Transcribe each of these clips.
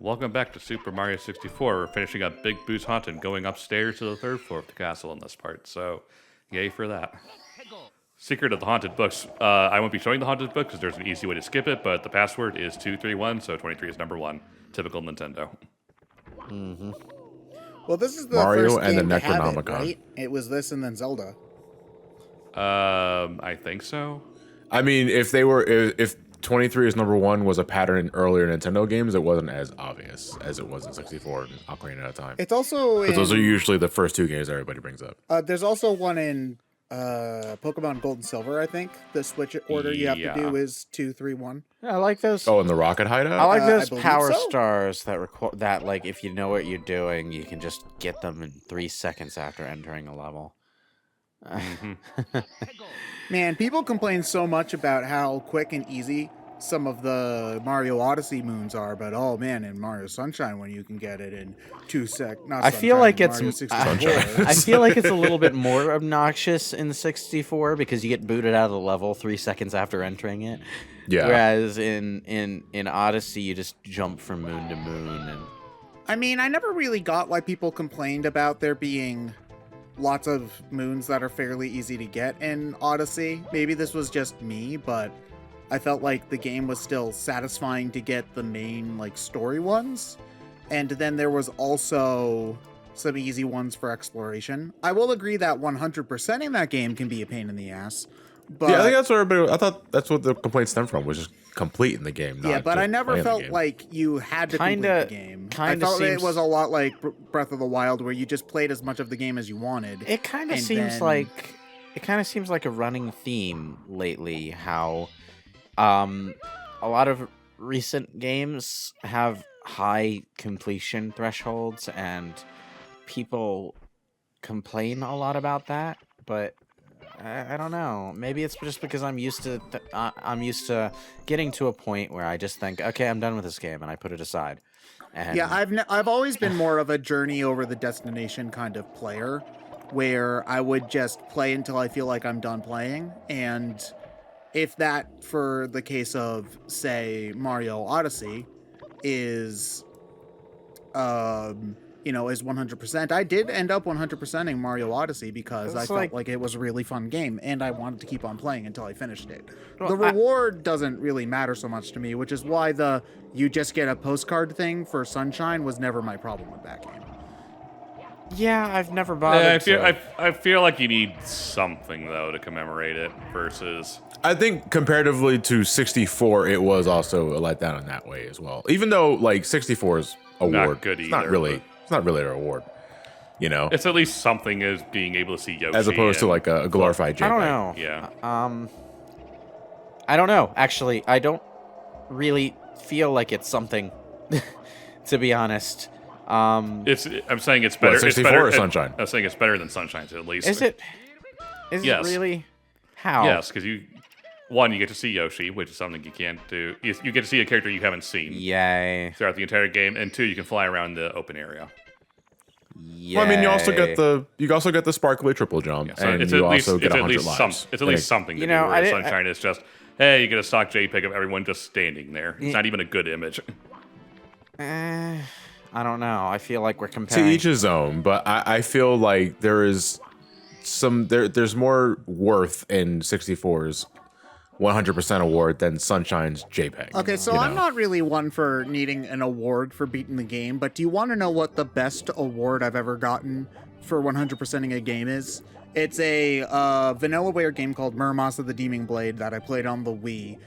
Welcome back to Super Mario 64. We're finishing up Big Boo's Haunt and going upstairs to the third floor of the castle in this part, so yay for that. Secret of the Haunted Books. I won't be showing the Haunted Book because there's an easy way to skip it, but the password is 231, so 23 is number 1. Typical Nintendo. Mm-hmm. Well, this is the Mario first and game the to have it, Necronomicon. right? It was this and then Zelda. I think so. I mean, if 23 is number 1 was a pattern in earlier Nintendo games, it wasn't as obvious as it was in 64 and Ocarina of Time. It's also Because those are usually the first 2 games everybody brings up. there's also one in Pokemon Gold and Silver, I think. The switch order you have to do is 2, 3, 1. Yeah, I like those. Oh, in the Rocket Hideout? I like I those believe power so. stars that like if you know what you're doing, you can just get them in 3 seconds after entering a level. Man, people complain so much about how quick and easy some of the Mario Odyssey moons are, but oh man, in Mario Sunshine when you can get it in 2 seconds. I feel like it's Mario 64. I feel like it's a little bit more obnoxious in the 64 because you get booted out of the level 3 seconds after entering it. Yeah. Whereas in Odyssey, you just jump from moon to moon. And I mean, I never really got why people complained about there being lots of moons that are fairly easy to get in Odyssey. Maybe this was just me, but I felt like the game was still satisfying to get the main like story ones. And then there was also some easy ones for exploration. I will agree that 100%ing that game can be a pain in the ass. But Yeah, I think that's what everybody. I thought that's what the complaint stemmed from, was just complete in the game. yeah, not but just I never playing the felt game. like you had to complete the game. I Kinda felt it seems- was a lot like Breath of the Wild, where you just played as much of the game as you wanted. it kind of And seems then- like a running theme lately. How a lot of recent games have high completion thresholds, and people complain a lot about that, but I don't know. Maybe it's just because I'm used to getting to a point where I just think, okay, I'm done with this game, and I put it aside. And Yeah, I've always been more of a journey over the destination kind of player, where I would just play until I feel like I'm done playing, and if that, for the case of say Mario Odyssey, is is 100%. I did end up 100%ing Mario Odyssey because I It's felt like it was a really fun game and I wanted to keep on playing until I finished it. Well, The reward doesn't really matter so much to me, which is why the you just get a postcard thing for Sunshine was never my problem with that game. yeah, I've never bothered. I feel like you need something though to commemorate it versus. I think comparatively to 64, it was also a letdown in that way as well. Even though like 64's award, good it's not either, really, but- it's not really an award. You know, It's at least something as being able to see Yoshi. as opposed to and- like a glorified JPEG. I don't know. Yeah. I don't know. Actually, I don't really feel like it's something. To be honest, I'm saying it's better. What, 64 it's better, or Sunshine? I'm saying it's better than Sunshine's at least. is it? Is Yes. it really? How? Yes, because you get to see Yoshi, which is something you can't do. You get to see a character you haven't seen Yay. throughout the entire game, and 2, you can fly around the open area. Yay. Well, I mean, you also get the sparkly triple jump, So and it's you at least also get it's at 100 least lives. it's at least something to You do. know, Whereas Sunshine is just, hey, you get a stock JPEG of everyone just standing there. It's not even a good image. I don't know. I feel like we're To comparing. each his own, but I feel like there's more worth in 64's 100% award than Sunshine's JPEG. Okay, so you I'm know? not really one for needing an award for beating the game, but do you want to know what the best award I've ever gotten for 100%ing a game is? It's a Vanillaware game called Murmas of the Demon Blade that I played on the Wii.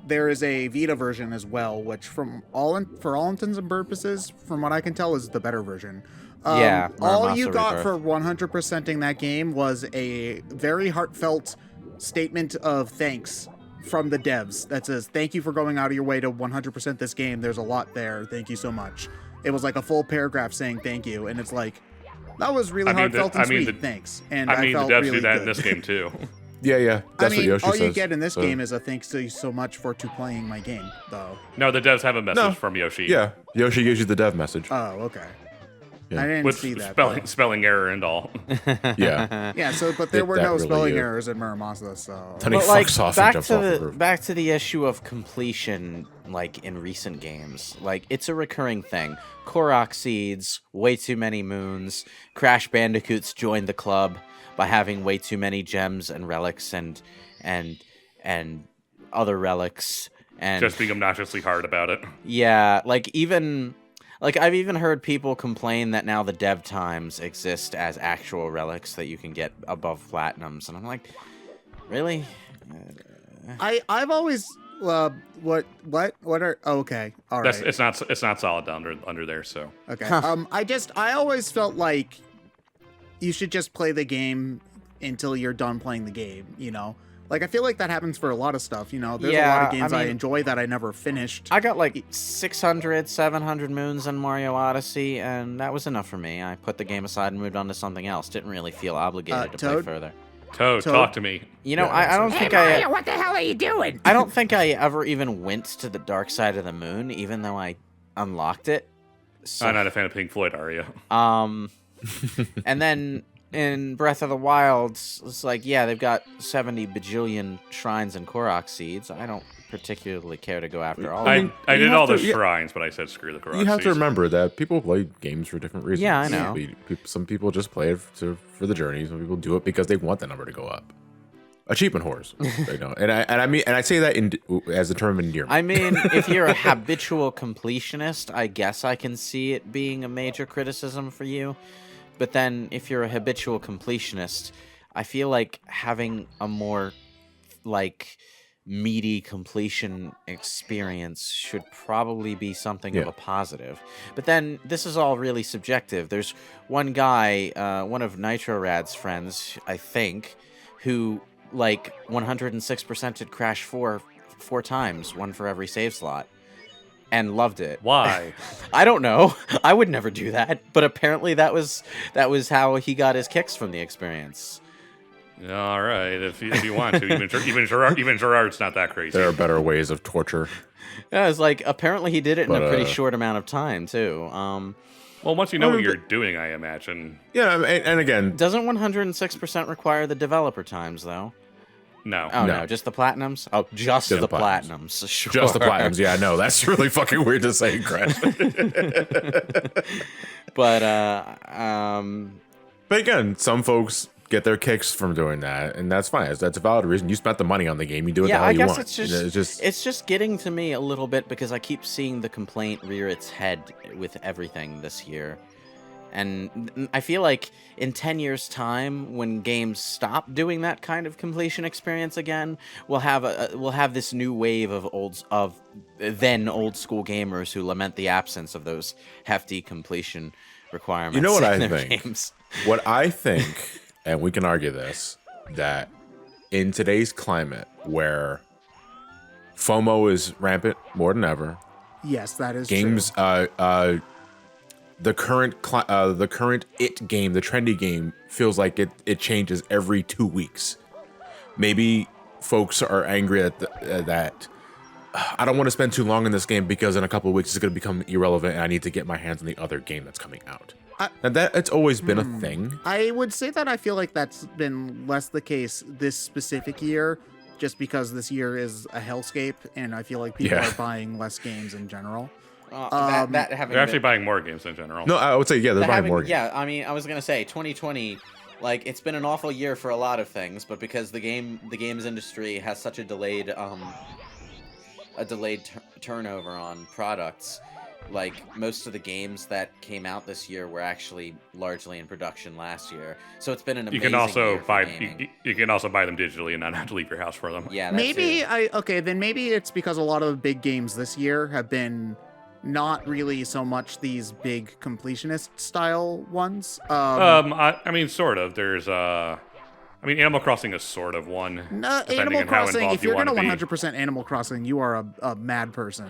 There is a Vita version as well, which for all intents and purposes, from what I can tell, is the better version. Yeah, all Murmas you of got Rebirth. for 100%ing that game was a very heartfelt statement of thanks from the devs that says, thank you for going out of your way to 100% this game. There's a lot there. Thank you so much. It was like a full paragraph saying thank you, and it's like, that was really heartfelt and sweet. Thanks. And I mean, the felt devs really do that good. in this game too. Yeah, that's I mean, what Yoshi all says. you get in this so- game is a thanks you so much for playing my game, though. No, the devs have a message No. from Yoshi. Yeah, Yoshi gives you the dev message. Oh, okay. I didn't With see that. spelling error and all. Yeah. Yeah, so but there were That no really spelling is. errors in Muramasa, so Then he But like fucks off and jumps off the roof. back to the issue of completion, like in recent games, like it's a recurring thing. Korok seeds, way too many moons. Crash Bandicoots joined the club by having way too many gems and relics and other relics and Just being obnoxiously hard about it. yeah, like I've even heard people complain that now the dev times exist as actual relics that you can get above platinums, and I'm like, really? I've always what are okay, all right. It's not solid under there. So Okay. I always felt like you should just play the game until you're done playing the game, you know? Like, I feel like that happens for a lot of stuff, you know? There's a lot Yeah, of games I I mean- enjoy that I never finished. I got like 600, 700 moons in Mario Odyssey, and that was enough for me. I put the game aside and moved on to something else. Didn't really feel obligated to play Toad? further. Toad, Toad? talk to me. You know, Yeah, I don't think what the hell are you doing? I don't think I ever even went to the dark side of the moon, even though I unlocked it. So, I'm not a fan of Pink Floyd, are you? and then in Breath of the Wild, it's like, yeah, they've got 70 bajillion shrines and Korok seeds. I don't particularly care to go after all of them. I you did have all to- the yeah. shrines, but I said screw the Korok You have to seeds. remember that people play games for different reasons. Yeah, I know. Some people just play it for the journey. Some people do it because they want the number to go up. Achievement whores, you know. And I say that as a term of endearment. I mean, if you're a habitual completionist, I guess I can see it being a major criticism for you. But then if you're a habitual completionist, I feel like having a more like meaty completion experience should probably be something of Yeah. a positive. But then this is all really subjective. There's one guy, one of Nitro Rad's friends, I think, who like 106%ed Crash 4 times, one for every save slot, and loved it. Why? I don't know. I would never do that, but apparently that was how he got his kicks from the experience. All right, if you want to, even Gerard's not that crazy. There are better ways of torture. Yeah, it's like apparently he did it in But, a pretty short amount of time too. Well, once you know Well, what you're but- doing, I imagine. Yeah, and again, Doesn't 106% require the developer times though? No. Oh no, No. just the platinums? Oh, just Just the the platinums. Sure. just the platinums. Yeah, no, that's really fucking weird to say, Crash. But But again, some folks get their kicks from doing that, and that's fine. That's a valid reason. You spent the money on the game. You do it yeah, the hell I you guess want. it's You know, it's just getting to me a little bit because I keep seeing the complaint rear its head with everything this year. And I feel like in 10 years' time, when games stop doing that kind of completion experience again, we'll have this new wave of old school gamers who lament the absence of those hefty completion requirements. You know what in I their think? games. What I think, and we can argue this, that in today's climate where FOMO is rampant more than ever, Yes, that is games, true. the current it game, the trendy game, feels like it changes every 2 weeks. Maybe folks are angry at that. I don't want to spend too long in this game because in a couple of weeks it's going to become irrelevant, and I need to get my hands on the other game that's coming out. And that it's always been a thing. I would say that I feel like that's been less the case this specific year, just because this year is a hellscape, and I feel like people Yeah. are buying less games in general. That having They're actually been- buying more games in general. No, I would say yeah, they're that buying having- more. Games. Yeah, I mean, I was gonna say 2020, like it's been an awful year for a lot of things, but because the games industry has such a delayed turnover on products, like most of the games that came out this year were actually largely in production last year. So it's been an You amazing can also year for buy gaming. you can also buy them digitally and not have to leave your house for them. Yeah, that's Maybe it. then maybe it's because a lot of the big games this year have been not really so much these big completionist style ones. I mean, sort of. There's I mean, Animal Crossing is sort of one. No, depending Animal on how Crossing. involved If you're you gonna wanna be. 100% Animal Crossing, you are a mad person.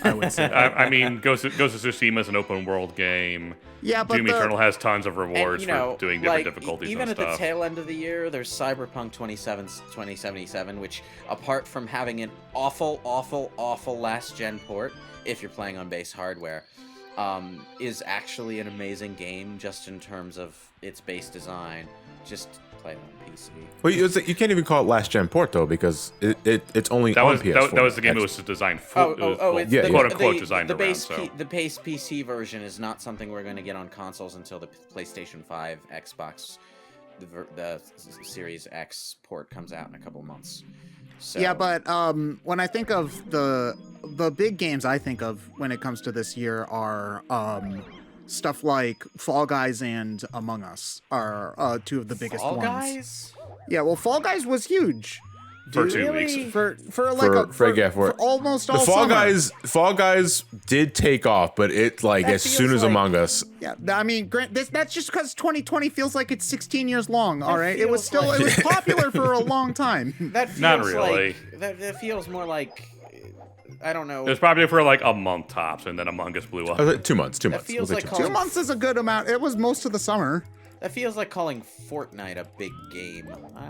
I would say. I mean, Ghost of Tsushima is an open world game. Yeah, but Doom Eternal has tons of rewards And, you know, for doing different like, difficulties even and at stuff. the tail end of the year, there's Cyberpunk 2077, which, apart from having an awful last gen port, if you're playing on base hardware, is actually an amazing game just in terms of its base design. Just play it on PC. Well, you can't even call it last gen port though, because it's only on PS4. That was the game it was designed for. It's yeah, quote unquote designed the around. base So. the base PC version is not something we're going to get on consoles until the PlayStation 5, Xbox, the Series X port comes out in a couple months. So. Yeah, but when I think of the big games I think of when it comes to this year are stuff like Fall Guys and Among Us are two of the biggest Fall ones. Guys? Yeah, well, Fall Guys was huge. For 2 weeks. For almost all the summer. Fall Guys did take off, but it like That as soon feels as like- Among Us. Yeah, I mean, that's just because 2020 feels like it's 16 years long. All right, it was feels like- it was popular for a long time. That feels Not really. Like, that feels more like, I don't know. It was probably for like a month tops, and then Among Us blew up. 2 months. 2 months. feels We'll say like 2 months. 2 months is a good amount. It was most of the summer. That feels like calling Fortnite a big game.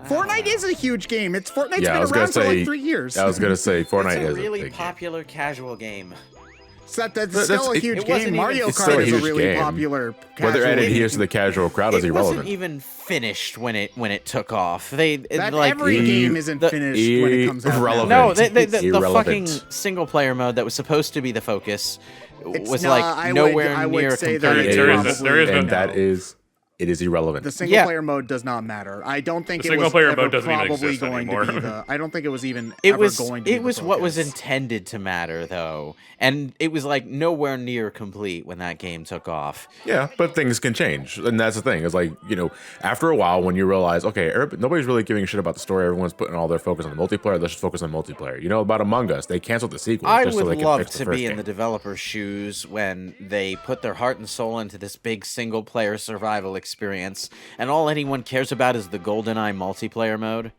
Fortnite is a huge game. Fortnite's Yeah, I been was gonna around for say. like 3 years. I was gonna say Fortnite It's a is really a big game. popular casual game. So that's That's- still a it- huge it wasn't game. even- Mario It's still a Kart is a huge really game. popular Whether casual it game. adheres to the casual crowd is It wasn't irrelevant. even finished when it took off. Every game isn't finished when it comes out. now. irrelevant. No, It's the fucking irrelevant. single player mode that was supposed to be the focus It's was not- like I nowhere would near say that compared it's There is- probably there is no- and that is it is irrelevant. The single player mode does not matter. I don't think The it single was player ever mode doesn't even probably exist going anymore. to be the. I don't think it was even It ever was going to be it was the what was focus. intended to matter though, and it was like nowhere near complete when that game took off. Yeah, but things can change, and that's the thing. It's like, after a while, when you realize, okay, nobody's really giving a shit about the story. Everyone's putting all their focus on the multiplayer. Let's just focus on multiplayer. About Among Us, they canceled the sequel. I just so they would can love fix the to first be in game. the developer's shoes when they put their heart and soul into this big single player survival experience, and all anyone cares about is the GoldenEye multiplayer mode.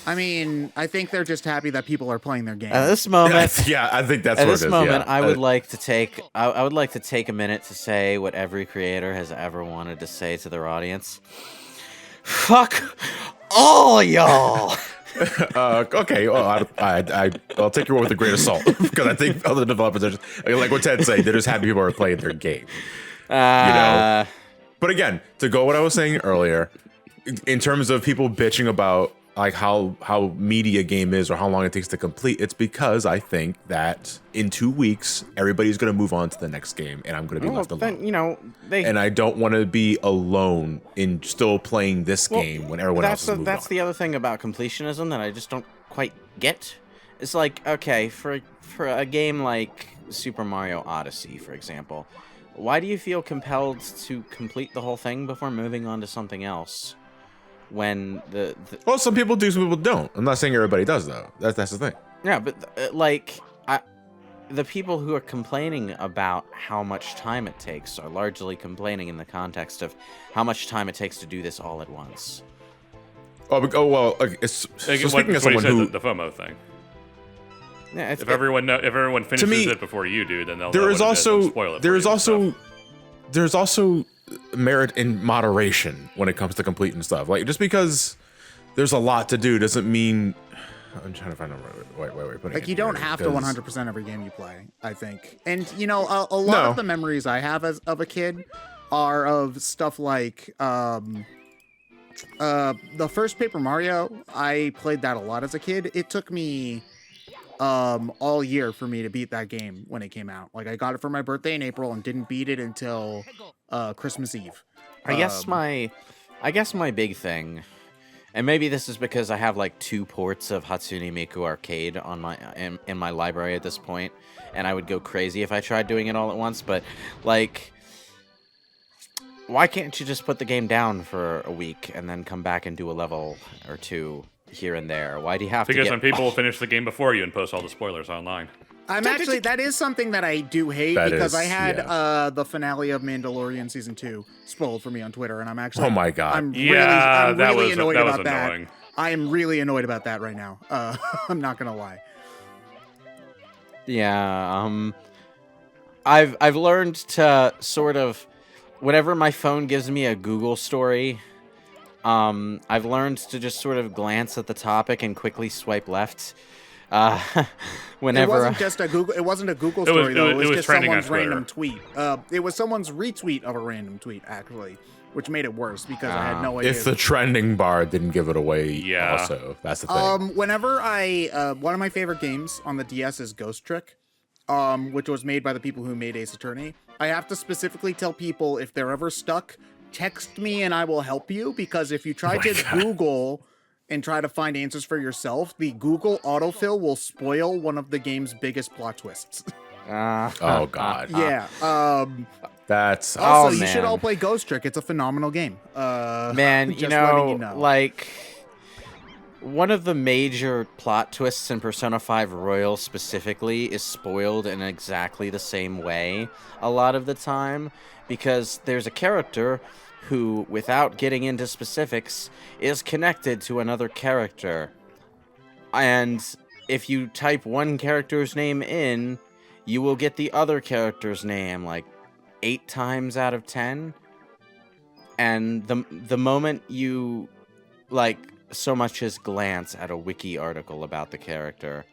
I mean, I think they're just happy that people are playing their game. At this moment, Yeah, I think that's At what this it is. moment, yeah. I would like to take I would like to take a minute to say what every creator has ever wanted to say to their audience. Fuck all y'all. Okay, well, I'll take your word with a grain of salt because I think other developers are just like what Ted said. They're just happy people are playing their game. But again, to go what I was saying earlier, in terms of people bitching about like how meaty a game is or how long it takes to complete, it's because I think that in 2 weeks everybody's going to move on to the next game and I'm going to be left alone. Then, And I don't want to be alone in still playing this game when everyone else has moved that's on. the other thing about completionism that I just don't quite get. It's like, okay, for a game like Super Mario Odyssey, for example, why do you feel compelled to complete the whole thing before moving on to something else? When Well, some people do, some people don't. I'm not saying everybody does though. That's the thing. yeah, but the people who are complaining about how much time it takes are largely complaining in the context of how much time it takes to do this all at once. Well. So speaking of someone who, the FOMO thing. Yeah, If everyone finishes me, it before you do, then they'll. there know is what it and also spoil it there for is you and also stuff. there's also merit in moderation when it comes to completing stuff. Like just because there's a lot to do doesn't mean. I'm trying to find a right way of putting it. Like, you don't here, have to 'cause- 100% every game you play, I think. And, a lot of the memories I have of a kid are of stuff like the first Paper Mario. I played that a lot as a kid. It took me all year for me to beat that game when it came out. Like, I got it for my birthday in April and didn't beat it until Christmas Eve. I guess my big thing, and maybe this is because I have like 2 ports of Hatsune Miku Arcade on my in my library at this point, and I would go crazy if I tried doing it all at once. But like, why can't you just put the game down for a week and then come back and do a level or 2 here and there? Why do you have Because to when get? people finish the game before you and post all the spoilers online. That is something that I do hate That because is, I had yeah. the finale of Mandalorian season 2 spoiled for me on Twitter, and I'm actually Oh my God. I'm Yeah, really that was annoyed that was about that. annoying. I am really annoyed about that right now. I'm not gonna lie. Yeah, I've learned to sort of, whenever my phone gives me a Google story, I've learned to just sort of glance at the topic and quickly swipe left, It Whenever wasn't just a Google. It wasn't a Google It was- story though. it It was was just trending on someone's Twitter. random tweet. It was someone's retweet of a random tweet actually, which made it worse because I had no idea. If the trending bar didn't give it away, Yeah. also that's the thing. Whenever one of my favorite games on the DS is Ghost Trick, which was made by the people who made Ace Attorney. I have to specifically tell people if they're ever stuck, text me and I will help you, because if you try to Google and try to find answers for yourself, the Google autofill will spoil one of the game's biggest plot twists. Oh God. Yeah. That's Also, Oh, you should man. all play Ghost Trick. It's a phenomenal game. Man, just letting you know. like one of the major plot twists in Persona 5 Royal specifically is spoiled in exactly the same way a lot of the time, because there's a character who, without getting into specifics, is connected to another character. And if you type one character's name in, you will get the other character's name like 8 times out of 10. And the moment you like so much as glance at a wiki article about the character,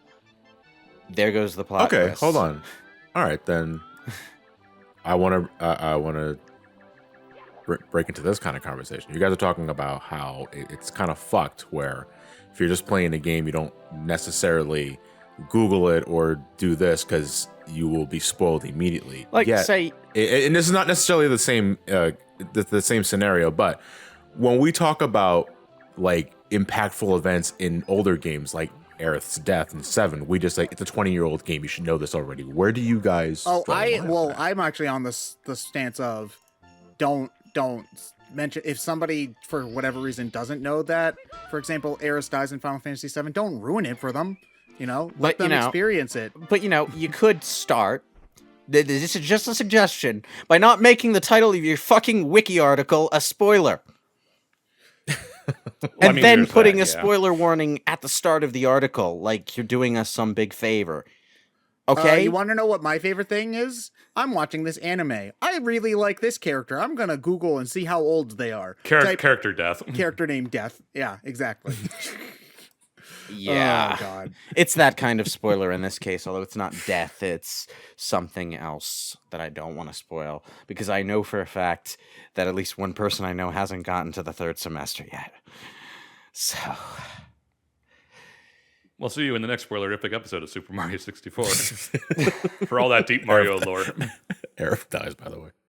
there goes the plot okay. twist. Hold on. All right, then. I want to break into this kind of conversation. You guys are talking about how it's kind of fucked, where if you're just playing a game, you don't necessarily Google it or do this because you will be spoiled immediately. Like, Yet, say, and this is not necessarily the same the same scenario, but when we talk about like impactful events in older games like Aerith's death in 7, we just like, it's a 20-year-old game, you should know this already. Where do you guys Oh, draw the line on that? I'm actually on the stance of don't mention if somebody for whatever reason doesn't know that. For example, Aerith dies in Final Fantasy 7. Don't ruin it for them. Let But, them you know, experience it. but you could start. This is just a suggestion by not making the title of your fucking wiki article a spoiler. I And mean, then there's putting that, a spoiler warning at the start of the article, like you're doing us some big favor. Okay? You want to know what my favorite thing is? I'm watching this anime. I really like this character. I'm gonna Google and see how old they are. Type Character death. character name Death. Yeah, exactly. Yeah. Oh God. It's that kind of spoiler in this case, although it's not death, it's something else that I don't want to spoil, because I know for a fact that at least one person I know hasn't gotten to the 3rd semester yet. So, We'll see you in the next spoilerific episode of Super Mario 64 for all that deep Mario lore. Aerith dies, by the way.